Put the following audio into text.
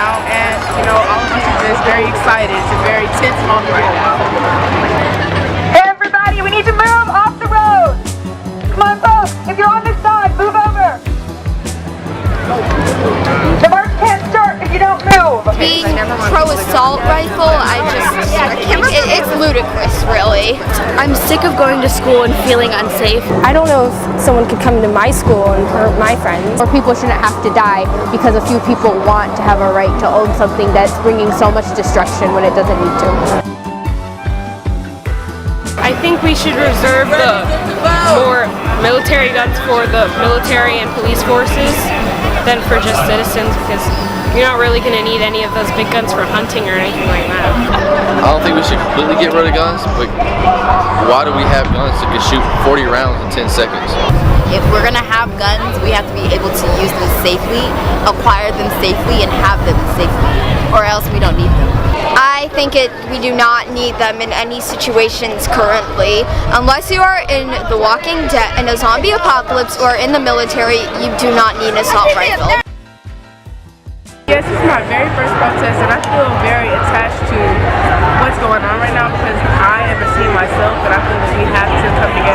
now, and you know, all of us are just very excited. It's a very tense moment right now. Hey everybody, we need to move off the road. Come on folks, if you're on this side, move over. The march can't start if you don't move. Being pro-assault rifle, it's ludicrous, really. I'm sick of going to school and feeling unsafe. I don't know if someone could come to my school and hurt my friends. Or people shouldn't have to die because a few people want to have a right to own something that's bringing so much destruction when it doesn't need to. I think we should reserve the more military guns for the military and police forces than for just citizens, because you're not really going to need any of those big guns for hunting or anything like that. I don't think we should completely get rid of guns, but why do we have guns that can shoot 40 rounds in 10 seconds? If we're going to have guns, we have to be able to use them safely, acquire them safely, and have them safely, or else we don't need them. I think we do not need them in any situations currently. Unless you are in The Walking Dead, in a zombie apocalypse, or in the military, you do not need an assault rifle. Yes, this is my very first protest, and I feel very attached to what's going on right now because I am a teen myself, and I feel that we have to come together